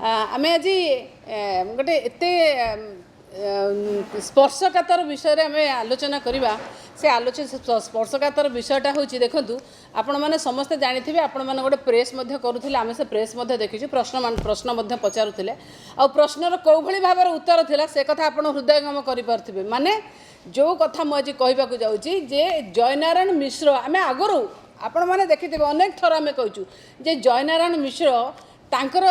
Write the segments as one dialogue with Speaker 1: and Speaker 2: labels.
Speaker 1: आमे आज गोटे एते स्पर्शकातर विषय आम आलोचना करवा से आलोचना स्पर्शकातर विषयटा हूँ देखूँ आपण मैंने समस्ते जानी आपण मैंने गोटे प्रेस करुले आम से प्रेस देखी प्रश्न पचारूले आ प्रश्नर कौ भाई भाव उत्तर थिला से कथा आप हृदयंगम करें माने जो कथा मुझे कहवाक जाऊँगी जे जयनारायण मिश्र आम आगु आपण मैंने देखी अनेक थर आम कहूँ जे जयनारायण मिश्र तांकर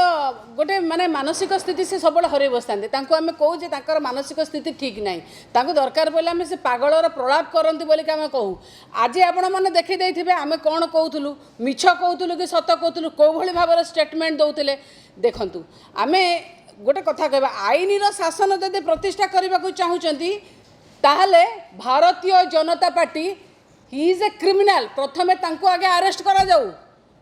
Speaker 1: गोटे माने मानसिक स्थिति से सब हर बसता आम कहूँ मानसिक स्थिति ठीक ना तांको दरकार पड़े आम से पागलर प्रलाप करती बोलिक आम कहूँ आज आपण मैंने देखी आम कौन कहूँ मिछ कहूँ कि सत कहूँ कौ भाई भाव स्टेटमेंट दौले देखु आम गोटे कथा कह आईन शासन जदि प्रतिष्ठा करने को चाहूँगी ताहले Bharatiya Janata party he is a criminal प्रथमे तांको आगे अरेस्ट करा जाऊ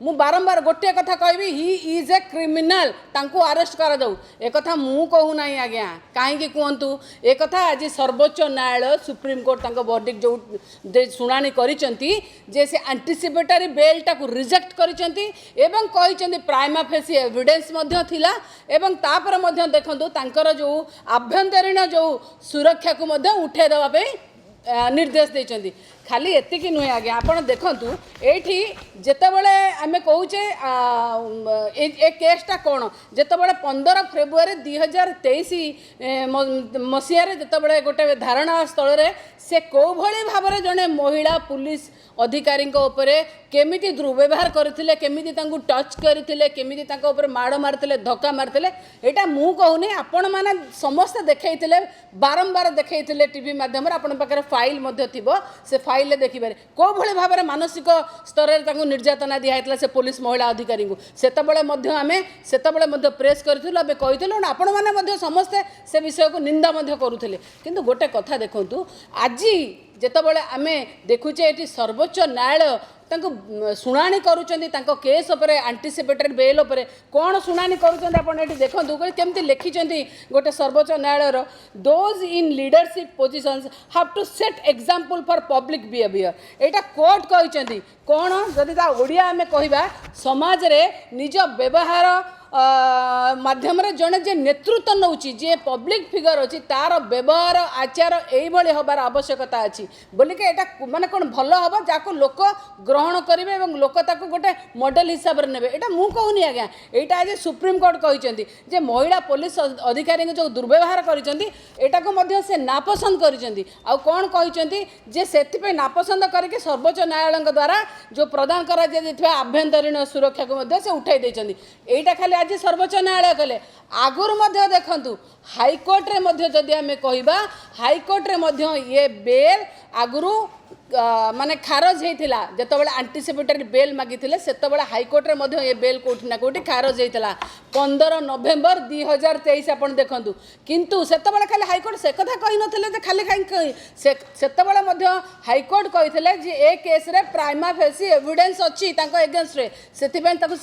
Speaker 1: मु बारंबार गोटे कथा कहबी ही इज ए क्रिमिनाल तांको अरेस्ट करा जाऊ ए कथा मु कहू नाही आज्ञा काहे कहतु ए कथा आज सर्वोच्च न्यायालय सुप्रीम कोर्ट तांको वर्डिक्ट जो शुणाणी करिसेंती जे से एंटीसिपेटरी बेल टाकू रिजेक्ट करिसेंती एवं कहिसेंती प्राइमा फेसी एविडेंस मध्य थिला एवं तापर मध्य देखंतु तांकर जो आभ्यंतरीण जो सुरक्षा को मध्य उठे देबा पे निर्देश देइचंती खाली एतिकी नुहे आगे आपण देखूँ ये जितेबले आम कहे ए केसटा कौन जितेबले 15 फेब्रुआरी 2023 मसीह जितेबले गोटे धारणा स्थल से कौ भाई भाव में जड़े महिला पुलिस अधिकारी केमिति दुर्व्यवहार करथिले केमिति तांको टच करथिले केमिति तांको ऊपर माड़ मारथिले धक्का मारथिले एटा मु कहूनी आपण माने समस्त देखैथिले बारंबार देखैथिले टीवी माध्यम रे आपण पाखरे फाइल मध्ये थिबो से फाइल देखिबारे कौ भाई भाव में मानसिक स्तर रे तांको निर्यातना दिया हेतला से पुलिस महिला अधिकारी को सेतबेले मध्ये आमे सेतबेले मध्ये प्रेस करथिलु अबे कहिथिलु आपण माने मध्ये समस्त से विषय को निंदा मध्ये करूथिले किंतु गोटे कथा देखंतु आजी जेतबेले आमे देखुचे एटी सर्वोच्च न्यायालय शुणाणी करुँच केस एंटीसिपेटरी बेल कौन शुणाणी करुँच देखो केमती लिखिं गोटे सर्वोच्च न्यायालय those in leadership positions have to set example for public behaviour एटा कोर्ट कहते कौन जदि ओडिया आमे कहवा समाज रे निज व्यवहार माध्यम जड़े जे नेतृत्व नौची जे पब्लिक फिगर अच्छी तार व्यवहार आचार यही हबार आवश्यकता अच्छी बोलिके एटा माने कौन भल हम जाको लोक ग्रहण करेंगे और लोक ताको गोटे मॉडल हिसाब से नेबे एटा मु कहूनी आज्ञा एटा आज सुप्रीम कोर्ट कहते जे महिला पुलिस अधिकारी जो दुर्व्यवहार करटा से नापसंद कर कौन कहते जे से नापसंद करके सर्वोच्च न्यायालय द्वारा जो प्रदान कर आभ्यंतरीण सुरक्षा को से उठाई देछंती एटा खाली आज सर्वोच्च न्यायालय कले आगुर मध्य देखंतु हाईकोर्ट रे मध्य जदि आमे कहिबा हाईकोर्ट रे मध्य ये बेल आगुरु माने खारज होता जितेबाला एंटीसिपेटरी बेल मागी सेतबे हाईकोर्ट रे मध्य ये बेल कौटी ना कौटी खारज होता 15 नवेम्बर 2023 आप देखूँ किंतु सेतबे खाली हाईकोर्ट से कथा कही नथिले खाली सेतबे हाईकोर्ट कही ए केस रे प्राइमा फेसी एविडेंस अच्छी एगेंस्ट रे से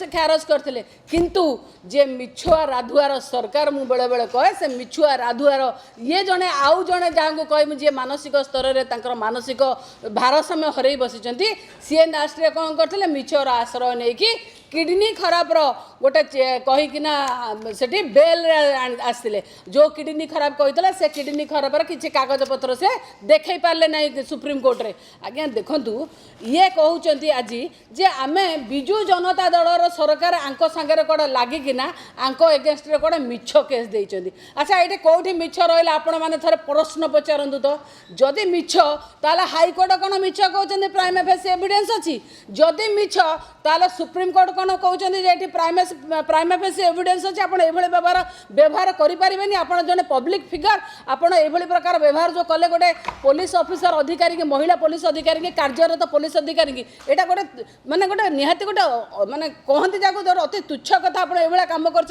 Speaker 1: खारज करते किंतु जे मिछुआ राधुआर सरकार मु बेले बेले कहे से मिछुआ राधुआर ये जड़े आउ जड़े जहाँ कह जी मानसिक स्तर में मानसिक भारसाम्य हरई बसी सी लास्ट रे कौन करते मिछर आश्रय नहीं कि किडनी खराब गोटे कहीकिना से बेल आसते जो किडनी खराब कही से किडनी खराब किसी कागज पत्र से देखई पारे ना सुप्रीम कोर्ट रे आज्ञा देखूँ ये कहते आज जे आम विजु जनता दलर सरकार आंक सांगे कौन लगिकिना आंक एगेन्स्ट रे कौन मिछ केस देइचंदी अच्छा ये कौटी मिछ रहा आपण मैंने थे प्रश्न पचारतु तो जदि मिछ ताला हाईकोर्ट कौन मिछ कहते प्राइमा फेसी एविडेंस अच्छी जदि मिछ ताला सुप्रीम कोर्ट कौन कहते प्राइमा फेसी एविडेंस अच्छे आप व्यवहार करें आप जड़े पब्लिक फिगर आपड़ ये प्रकार व्यवहार जो कले गोटे पुलिस ऑफिसर अधिकारी की महिला पुलिस अधिकारी की कार्यरत पुलिस अधिकारी की यहाँ गोटे माने गोटे निहाती गोटे माने कहती जहाँ अति तुच्छ कथा आप कम कर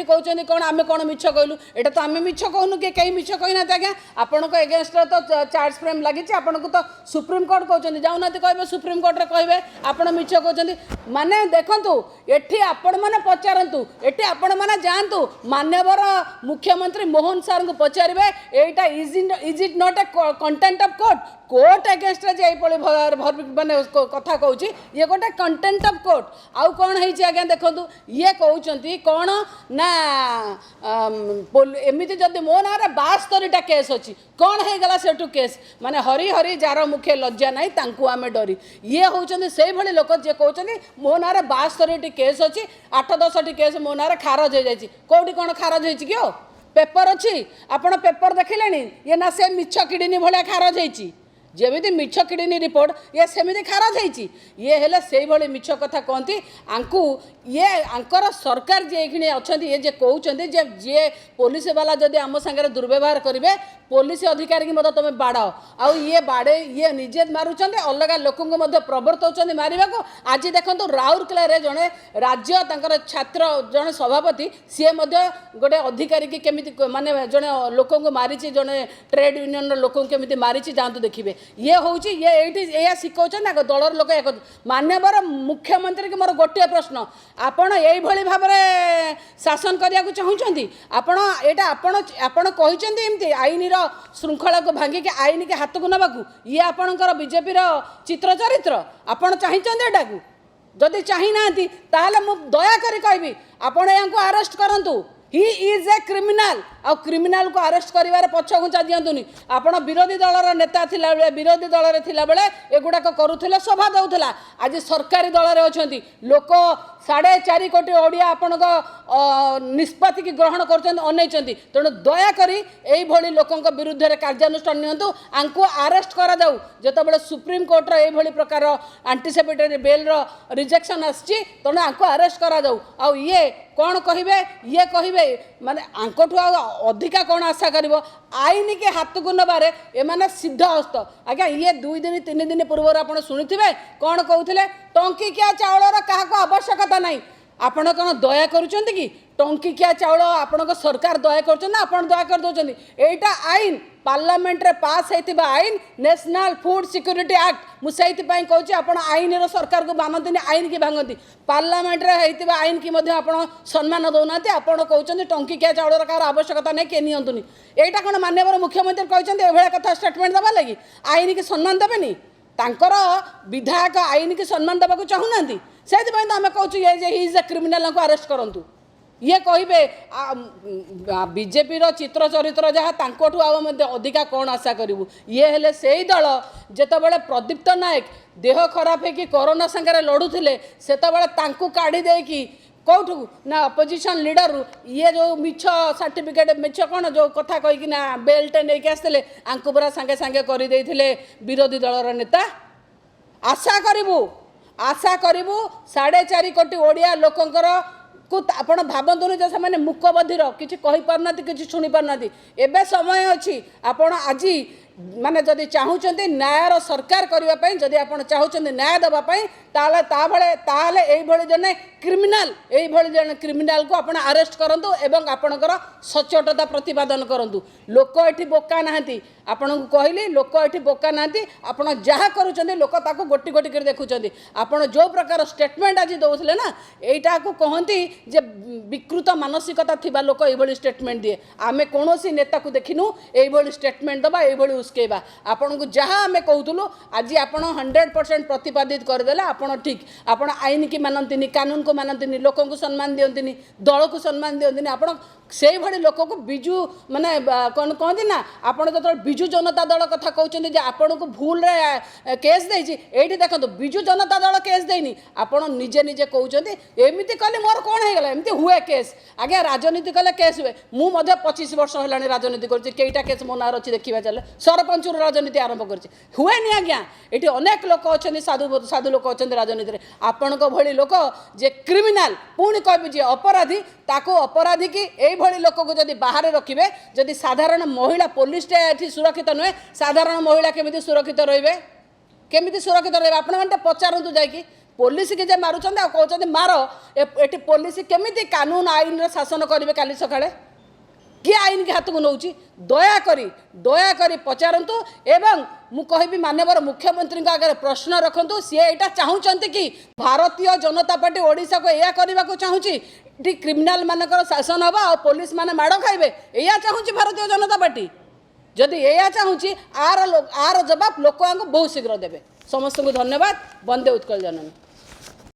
Speaker 1: कहते कौन आम कौन मिछ कहलु एटा तो आम मिछ कहूनु कि कहीं मिछ कही ना आज्ञा आपण एगेन्स्ट तो चार्ज फ्रेम लगी आपन को तो सुप्रीम कोर्ट कहते जाऊना कहे सुप्रीम कोर्ट रे कहे आप मिछ कहते माने माने देखंतु एठी आपण माने पचारंतु एठी आपण माने जानतु मान्यवर मुख्यमंत्री मोहन सर को पचारिबे एटा is it not a content of court against जे माने कथा कहूँ ये गोटे कंटेंट ऑफ कोर्ट आउ कौन है आज्ञा देखो ये कहते कौन ना एमती जदि मो ना 72टा केस अच्छी कौन हो गला सेठू केस माने हरी हरी जार मुखे लज्जा ना आम डरी ये होती से भाई लोक जे कहते मो ना 72टी केस अच्छी 8-10टी केस मो ना खारज हो जाए कौटी कौन खारज हो पेपर अच्छी आपण पेपर देखिले ये ना से मिछ किडनी भाया खारज होती जमी मिछ किडनी रिपोर्ट ये सेमती खारज होती ये हेले से भाई मिछ कथा कहती आंकु ये आंकर सरकार जे अच्छा ये जे कहते जे जे पुलिस वाला जदि आम सागर दुर्व्यवहार करेंगे पुलिस अधिकारी की तुम बाड़ाओ आउ ये बाड़े ये निजे मारुंट अलग लोक प्रवर्तन मारे को आज देखो राउरकेला जड़े राज्य छात्र जड़े सभापति सी गोटे अधिकारी की केमी माने जड़े लोक मारी जड़े ट्रेड यूनियन लोक केमी मारी जातु देखिए ये हूँ ये शिखा दलर लोक मान्यवर मुख्यमंत्री की मोर गोटे प्रश्न आपण यही भाव में शासन करने को चाहते आपण यहाँ आपण कहते आईन श्रृंखला को भांगिक आईन के हाथ को नवा ये आपणकर बीजेपी चित्र चरित्र आपण चाहिए को जदि चाही नांती ताहले मु दया करी कहबी आपण यांको अरेस्ट करंतु ही इज ए क्रिमिनाल आ क्रिमिनाल को अरेस्ट करिवारे पछघुंचा दियंतुनी आपण विरोधी दलर नेता थिला बेले विरोधी दलर थिला बेले एगुडाक करूथिले सभा दउथिला आज सरकारी दलर अछंती लोक 4.5 कोटी ओडिया आपण निष्पत्ति की ग्रहण करछन अनैछंती तेणु दया करी एई भली लोकंक विरुद्ध रे कार्यानुष्ठान नियंतु आंको अरेस्ट करा जाऊ जतबेले सुप्रीम कोर्ट रे एई भली प्रकार एंटीसिपेटरी बेल रो रिजेक्शन आछि तेणु आंको अरेस्ट करा जाऊ आ ये कौन कहे ये कहे माने आंकठू अधिका कौन आशा कर आईन के हाथ को नबारे एमाने सिद्ध हस्त आज्ञा ये 2 दिन 3 दिन पूर्व आप शुणी कौन कहते टंकिकिया चाउलर क्या आवश्यकता नहीं आपण कौन दया करुँच कि टंकिकिया चाउल आपण सरकार दया कर दया कर दौरान एटा आईन पार्लियामेंट रे पास होता आईन नेशनल फूड सिक्योरिटी एक्ट मुझे कहूँ आप आईन सरकार को मानती आईन की भांगती पार्लियामेंट रे होता आईन की आप सम्मान दौना आप कहते टंकिकिया चाउल कार आवश्यकता नहीं किए नियंतुनी एटा कौन मान्यवर मुख्यमंत्री कहते कथा स्टेटमेंट देवा लगी आईन की सम्मान देवेनि तांकर विधायक आईन की सम्मान देवा चाहूना से आम कहूँ ये इज ए क्रिमिनाल को अरेस्ट करूँ ये कहे बीजेपी चित्र चरित्र जहाँ तांकोठू अधिका कौन आशा करूँ ये हेले से ही दल जितेबाला प्रदीप्त नायक देह खराब है कोरोना संगे लड़ुले से काढ़ी देकी कौटू ना अपोजिशन लीडर ये जो मिछ सर्टिफिकेट मिछ कौन जो कथा कहीकि ना बेल्ट नहीं आसते आंकु पूरा सांगे सांगे करदे विरोधी दलर नेता आशा करूँ 4.5 कोटी ओडिया लोकंकर को आपण भावतुनि जे से मूक बधिर किसी कहीपारना कि शुणी पारना एवं समय अच्छी आपण आज माने जदि चाहूँगी न्यायर सरकार करने जदि आप चाहूँगी न्याय देवाई ताले जने क्रिमिनाल जने क्रिमिनाल को आप अरेस्ट करूँ एवं आपणकर सचोटता प्रतिपादन करूँ लोक ये बोका नहांती आपण को कहली लोक ये बोका नहांती आपण जहाँ करुँच लोक ताको गोटी गोटी कर देखुं आपण जो प्रकार स्टेटमेंट आज दौले ना यहीटा को कहती जे विकृत मानसिकता थिबा लोक ये स्टेटमेंट दिए आम कौन नेता को देखिनु ये स्टेटमेंट दबा ये उस्केबा आपण को जहाँ आम कहूँ आज आप 100% प्रतिपादित करदे आपड़ ठीक आपड़ आईन की मानती कानून को मानती लोक को सम्मान दियंतिनी दल को सम्मान दियंतिनी आपड़ से भाई लोक को बिजु माने कौन कहती ना आपड़ जो बिजु जनता दल कथा कहते आपण को भूल रे केस देती देखो बिजु जनता दल केस देनी आपड़ निजे निजे कहते एमती कले मोर कौन होगा एमती हुए केस आगे राजनीति कले केस हुए मुझे 25 वर्ष है राजनीति करटा केस मो ना अच्छी देखा चले सरपंच राजनीति आरंभ कर हुए नहीं आज्ञा ये अनेक लोक अच्छा साधु साधु लोक अच्छा राजनीति में आपण भली लोक जे क्रिमिनाल पुणी कह जी अपराधी ताको अपराधी की यही लोक को जब बाहर रखिए जदि साधारण महिला पुलिस ये सुरक्षित नुहे साधारण महिला केमी सुरक्षित रे केमी सुरक्षित रे आपण मैंने पचारतु जाकि पुलिस की जे मारुंट कहते मार ये पुलिस केमी कानून आईन शासन करेंगे काली सकाଳେ किए आईन के हाथ को नौ दयाकोरी पचारतु एवं मु कहि मानवर मुख्यमंत्री आगे प्रश्न रखु सी यहाँ चाहूँगी कि भारतीय जनता पार्टी ओडिशा को यह करने को चाहूँगी क्रिमिनाल मानकर शासन हम और पुलिस माने माड़ खाइबे या चाहूँगी भारतीय जनता पार्टी जदि या चाहूँगी आर जवाब लोक बहुत शीघ्र देवे समस्त को धन्यवाद वंदे उत्कल जननी।